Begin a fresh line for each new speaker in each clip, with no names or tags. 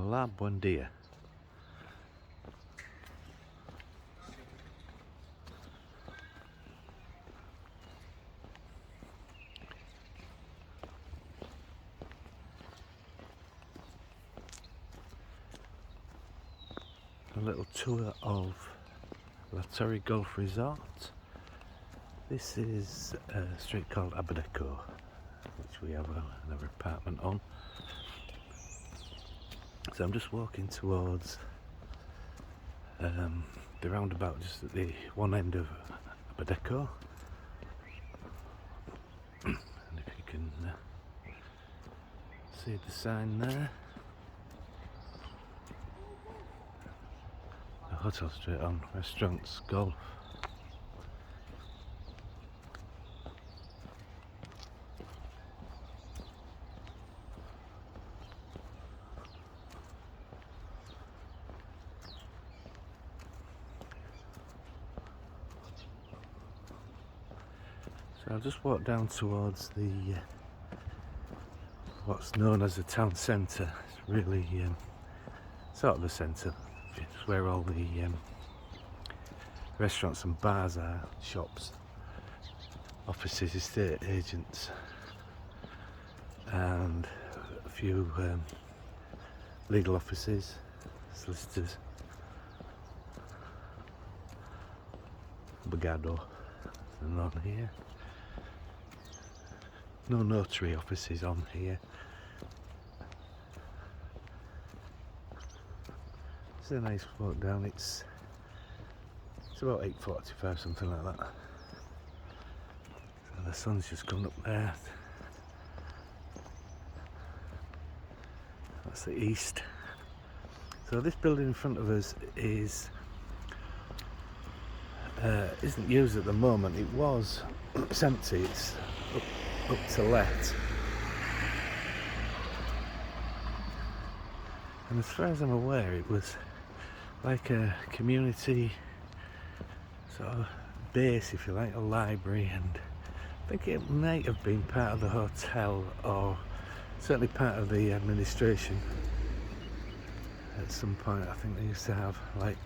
Hola, buen dia. A little tour of La Torre Golf Resort. This is a street called Abadaco, which we have another apartment on. So I'm just walking towards the roundabout just at the one end of Abadaco. And if you can see the sign there, the hotel straight on, restaurants, golf. So I'll just walk down towards the what's known as the town centre. It's really sort of the centre. It's where all the restaurants and bars are, shops, offices, estate agents, and a few legal offices, solicitors, abogado, and on here. No notary offices on here. It's a nice walk down. It's about 8:45, something like that. So the sun's just gone up there. That's the east. So this building in front of us isn't used at the moment. It was. It's empty. It's up to let. And as far as I'm aware, it was like a community sort of base, if you like, a library, and I think it might have been part of the hotel, or certainly part of the administration at some point. I think they used to have, like,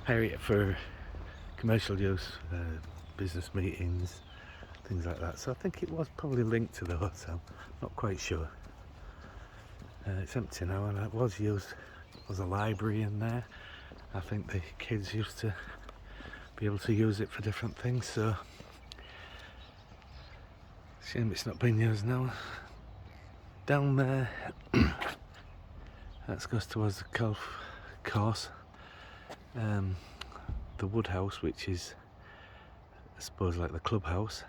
hire it for commercial use, business meetings, things like that. So I think it was probably linked to the hotel, not quite sure. It's empty now, and it was used as a library in there. I think the kids used to be able to use it for different things, so shame it's not being used now. Down there, that goes towards the golf course. The wood house, which is, I suppose, like the clubhouse,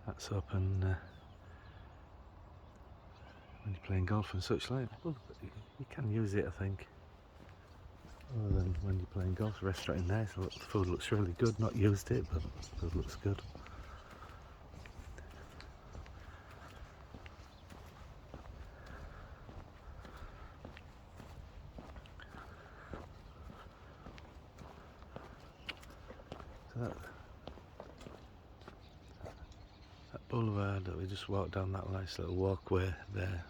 that's open when you're playing golf and such like. Well, you can use it, I think, other than when you're playing golf. The restaurant in there, so the food looks really good. Not used it, but the food looks good. So that boulevard that we just walked down, that nice little walkway there,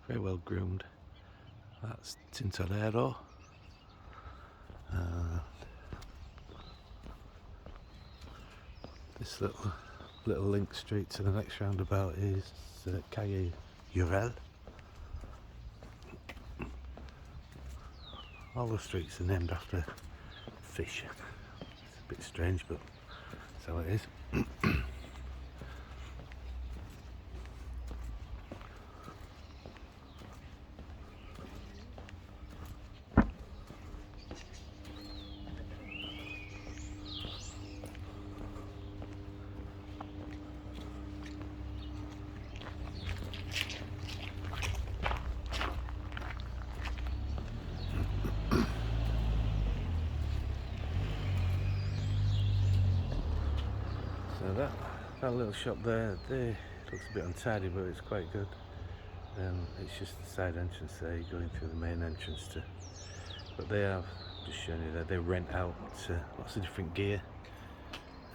very well groomed. That's Tintorero. This little link street to the next roundabout is Calle Urel. All the streets are named after fish. It's a bit strange, but that's how it is. So that little shop there, looks a bit untidy, but it's quite good. It's just the side entrance there, you're going through the main entrance but they have, just showing you there, they rent out lots of different gear,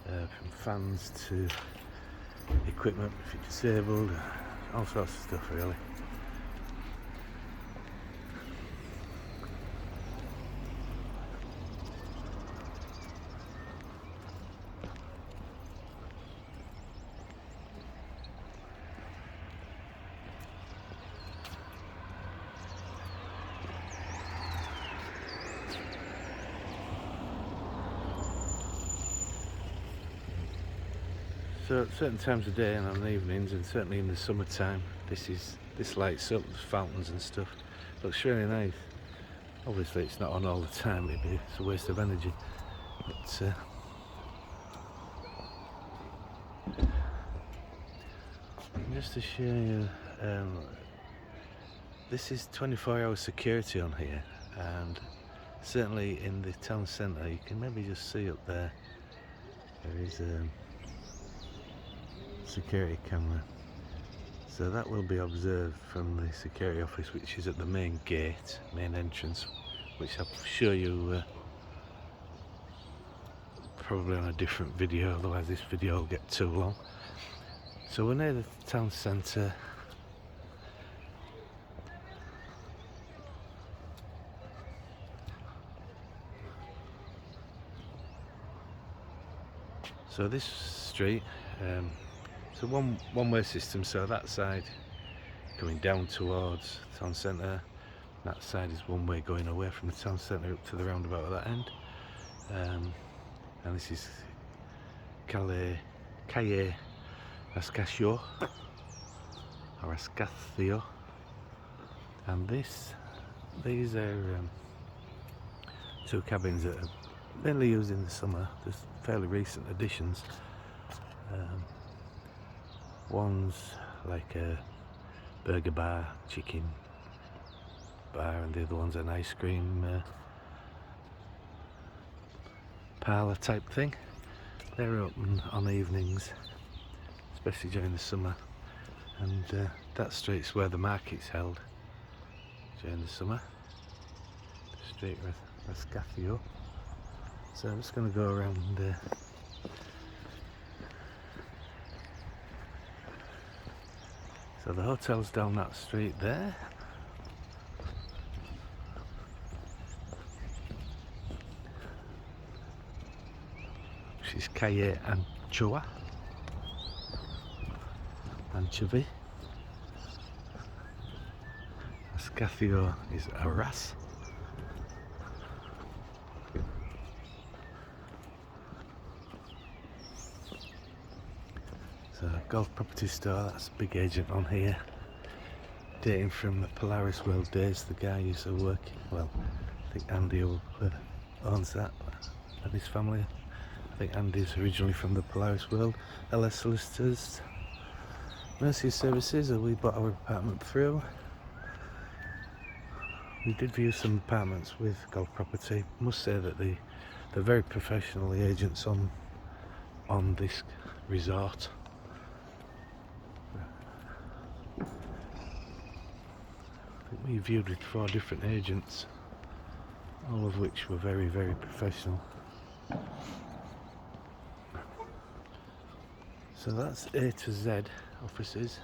from fans to equipment if you're disabled, all sorts of stuff really. So at certain times of day and on evenings, and certainly in the summertime, this lights up, there's fountains and stuff. Looks really nice. Obviously it's not on all the time, it's a waste of energy. But just to show you, this is 24-hour security on here, and certainly in the town centre you can maybe just see up there, there is a security camera. So that will be observed from the security office, which is at the main gate, main entrance, which I'll show you probably on a different video, otherwise this video will get too long. So we're near the town centre. So this street, it's a one-way system, so that side coming down towards the town centre, that side is one way going away from the town centre up to the roundabout at that end. And this is Calle Rascaccio, or Rascaccio, and these are two cabins that are mainly used in the summer. There's fairly recent additions. One's like a burger bar, chicken bar, and the other one's an ice cream parlour type thing. They're open on evenings, especially during the summer, and that street's where the market's held during the summer. Street Rascaccio. So I'm just going to go around so the hotel's down that street there. Which is Calle Anchovy. Rascaccio is Arras. So golf property store, that's a big agent on here, dating from the Polaris World days. The guy used to work, well, I think Andy owns that, and his family. I think Andy's originally from the Polaris World. LS Solicitors, Mercy Services, we bought our apartment through. We did view some apartments with golf property. I must say that they're very professional, the agents on this resort. We viewed with 4 different agents, all of which were very, very professional. So that's A to Z offices.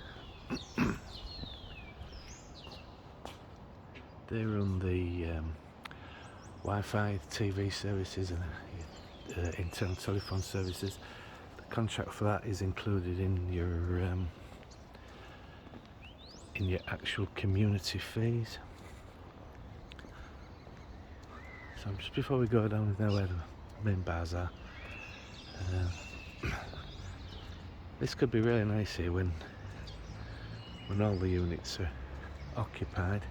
They run the Wi-Fi, TV services and internal telephone services. The contract for that is included in your actual community fees. So just before we go down, we know where the main bars are. This could be really nice here when all the units are occupied.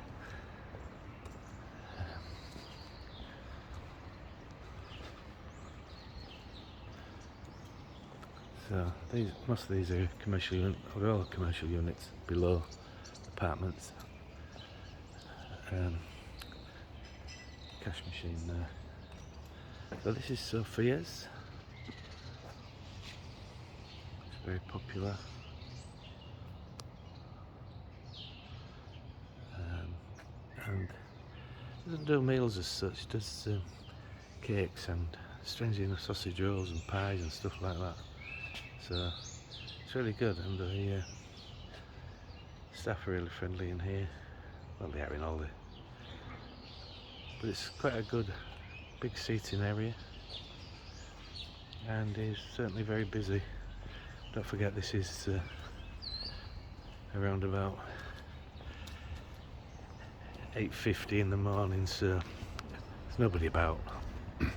So most of these are commercial units, or all commercial units below apartments. Cash machine there. So this is Sophia's. It's very popular. And doesn't do meals as such, does cakes and strangely enough sausage rolls and pies and stuff like that. So it's really good, and the staff are really friendly in here. Well, they are in all the, but it's quite a good big seating area, and is certainly very busy. Don't forget, this is around about 8:50 in the morning, so there's nobody about. I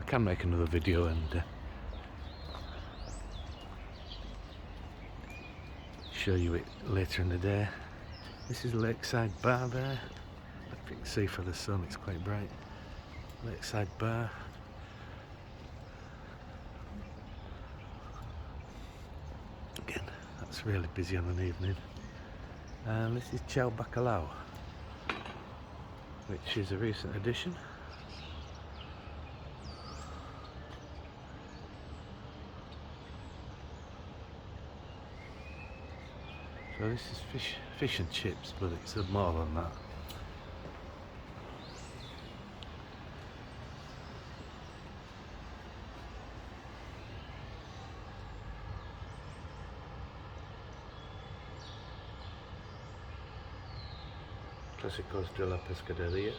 can make another video and show you it later in the day. This is Lakeside Bar there. If you can see for the sun, it's quite bright. Lakeside Bar. Again, that's really busy on an evening. And this is Ciao Bacalao, which is a recent addition. So this is fish and chips, but it's more than that. Clásicos de la Pescadería,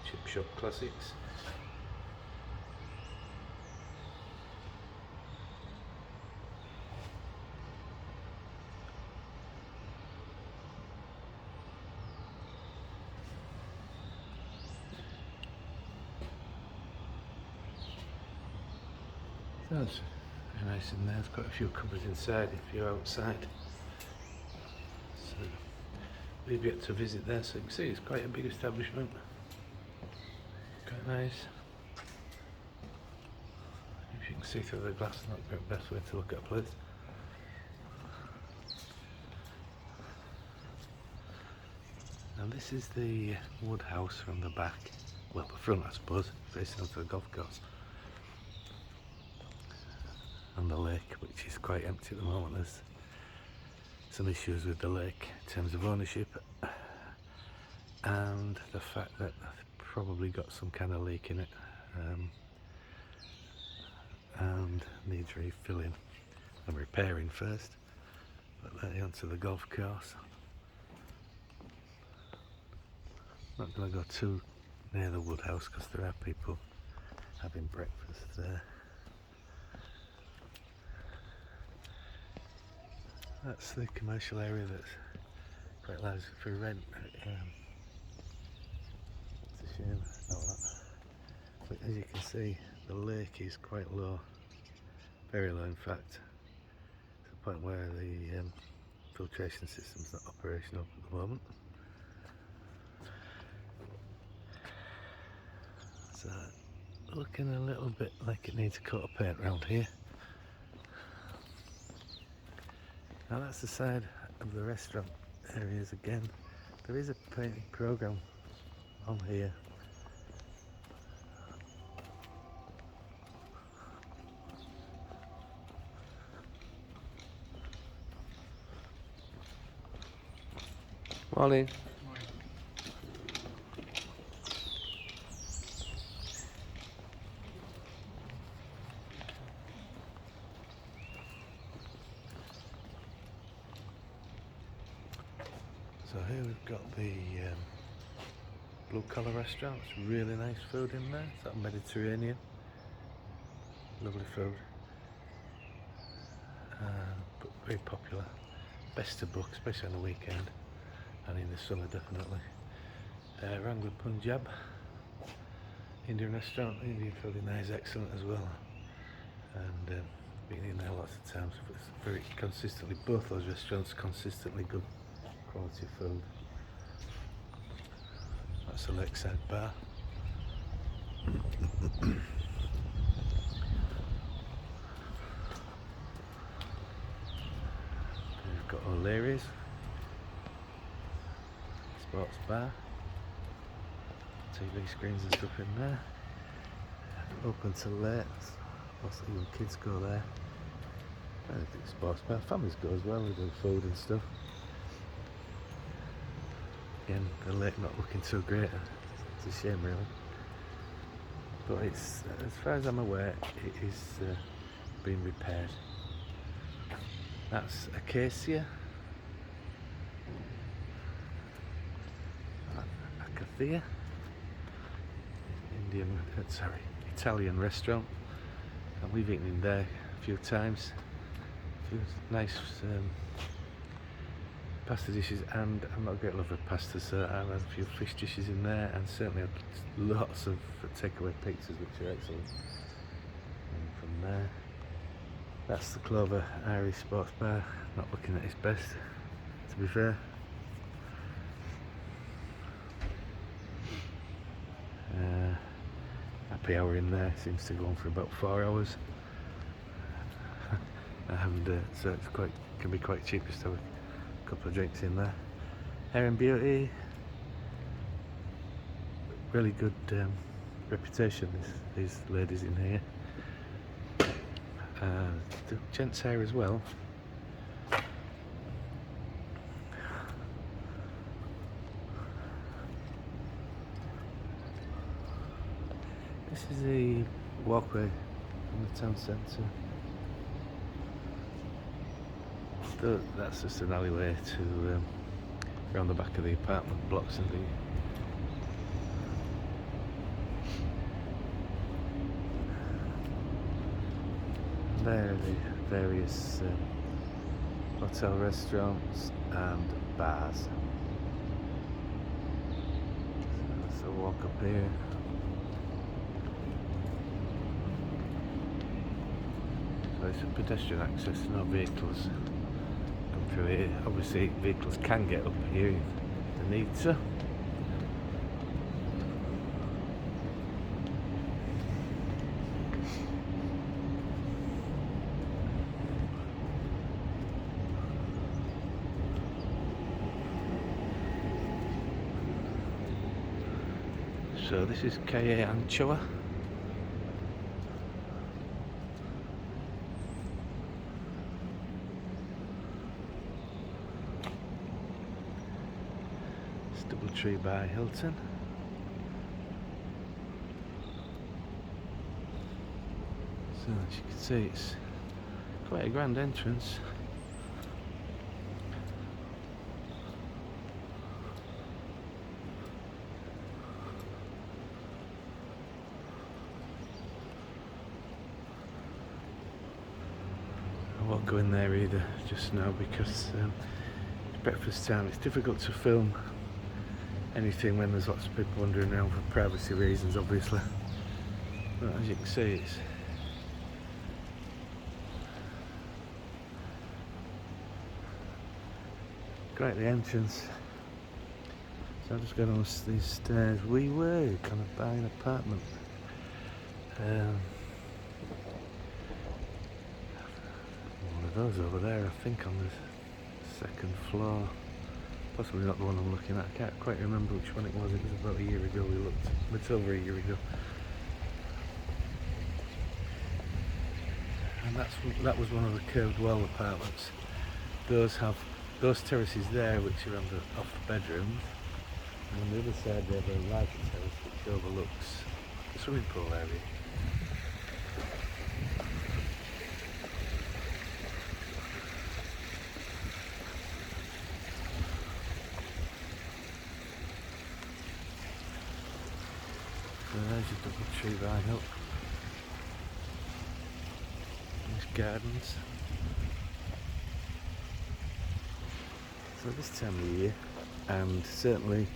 chip shop classics. That's very nice in there. There's quite a few cupboards inside if you're outside. So we've yet to visit there, so you can see it's quite a big establishment. Quite nice. If you can see through the glass, not the best way to look at a place. And this is the wood house from the back. Well, the front, I suppose, facing onto the golf course. And the lake, which is quite empty at the moment. There's some issues with the lake in terms of ownership and the fact that I've probably got some kind of leak in it and needs refilling and repairing first. But then onto the golf course. Not going to go too near the wood house because there are people having breakfast there. That's the commercial area that's quite large for rent. It's a shame about that. But as you can see, the lake is quite low, very low in fact, to the point where the filtration system's not operational at the moment. So, looking a little bit like it needs a coat of paint around here. Now that's the side of the restaurant areas again. There is a painting programme on here. Morning. So here we've got the blue collar restaurant. It's really nice food in there. It's that Mediterranean. Lovely food. But very popular. Best to book, especially on the weekend and in the summer definitely. Wrangler Punjab Indian restaurant. Indian food in there is excellent as well. And been in there lots of times. It's very consistently, both those restaurants consistently good quality food. That's a Lakeside Bar. We've got O'Leary's sports bar, TV screens and stuff in there. Open till late. Lots of young kids go there. I think sports bar. Families go as well. They do food and stuff. Again, the lake not looking so great. It's a shame really. But it's, as far as I'm aware, it is being repaired. That's Acacia. Acacia. Italian restaurant. And we've eaten in there a few times. A few nice pasta dishes, and I'm not a great lover of pasta, so I've had a few fish dishes in there, and certainly lots of takeaway pizzas, which are excellent. And from there, that's the Clover Irish Sports Bar, not looking at its best. to be fair. Happy hour in there seems to go on for about 4 hours. And so it's can be quite cheap just to have a couple of drinks in there. Hair and Beauty, really good reputation, these ladies in here. The gents hair as well. This is the walkway from the town centre. That's just an alleyway to around the back of the apartment blocks and there are the various hotel restaurants and bars. So walk up here. So it's a pedestrian access, no vehicles come through here. Obviously vehicles can get up here if they need to. So this is Calle Anchoa. It's Doubletree by Hilton. So as you can see, it's quite a grand entrance. I won't go in there either just now because it's breakfast time. It's difficult to film anything when there's lots of people wandering around for privacy reasons, obviously. But as you can see, it's great, the entrance. So I'll just go down these stairs. We were gonna buy an apartment. One of those over there, I think, on the second floor. Possibly not the one I'm looking at. I can't quite remember which one it was. It was about a year ago we looked. It's over a year ago. And that was one of the curved wall apartments. Those terraces there, which are off the bedrooms, and on the other side they have a larger terrace which overlooks the swimming pool area. So there's your Doubletree by Hilton. There's gardens. So this time of year, and certainly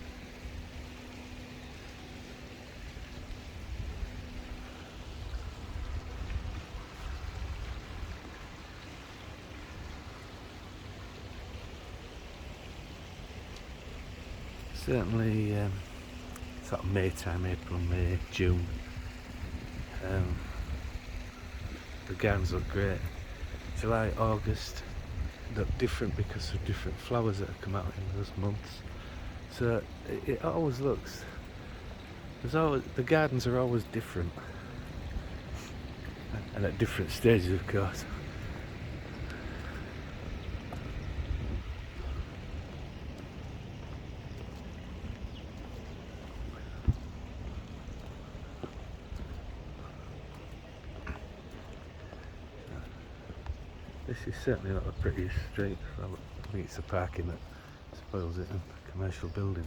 sort of May time, April, May, June, the gardens look great. July, August look different because of different flowers that have come out in those months. So it always looks, the gardens are always different, and at different stages, of course. This is certainly not the prettiest street. I think it's the parking that spoils it, and the commercial building.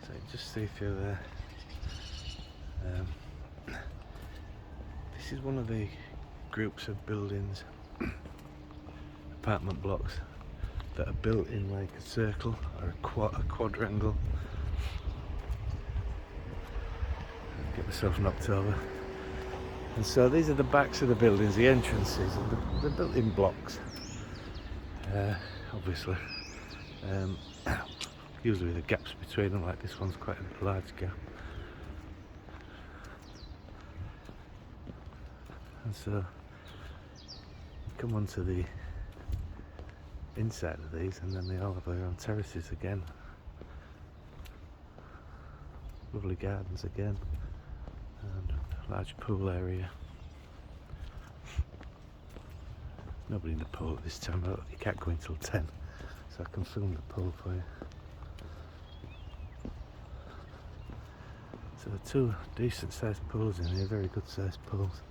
So you just see through there. This is one of the groups of buildings, apartment blocks, that are built in like a circle or a quadrangle. Get myself knocked over. And so these are the backs of the buildings, the entrances, and they're built in blocks, obviously. Usually the gaps between them, like this one's quite a large gap. And so you come onto the inside of these, and then they all have their own terraces again. Lovely gardens again, and a large pool area. Nobody in the pool at this time, you can't go until 10, so I can film the pool for you. So the two decent sized pools in here, very good sized pools.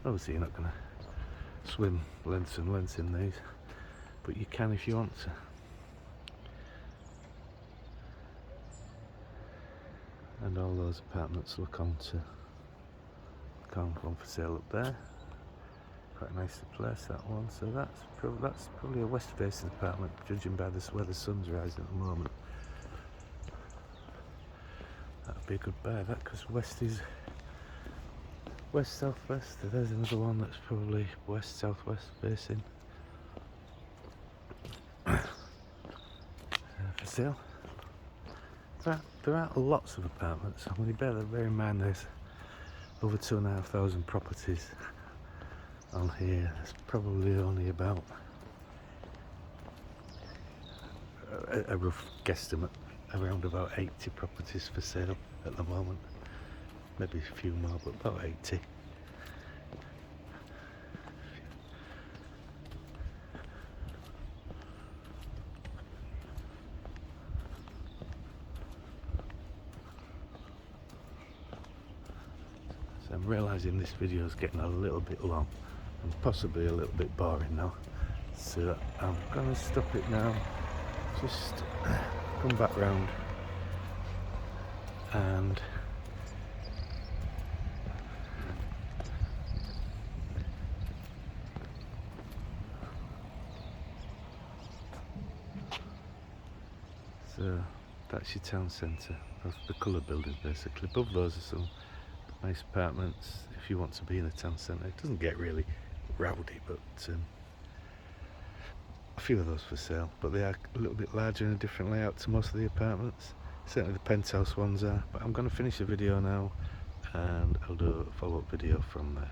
Obviously you're not going to swim lengths and lengths in these, but you can if you want to. And all those apartments look onto one for sale up there. Quite a nice place, that one. So that's probably a west facing apartment, judging by where the sun's rising at the moment. That'd be a good buy, that, because west is west southwest. There's another one that's probably west southwest facing. For sale. There aren't lots of apartments. When you bear in mind there's over 2,500 properties on here. There's probably only about a rough guesstimate, around about 80 properties for sale at the moment. Maybe a few more, but about 80. So I'm realising this video is getting a little bit long and possibly a little bit boring now. So I'm going to stop it now. Just come back round and so that's your town centre. That's the coloured buildings basically. Above those are some nice apartments if you want to be in a town centre. It doesn't get really rowdy, but a few of those for sale, but they are a little bit larger and a different layout to most of the apartments. Certainly the penthouse ones are. But I'm going to finish the video now and I'll do a follow-up video from there.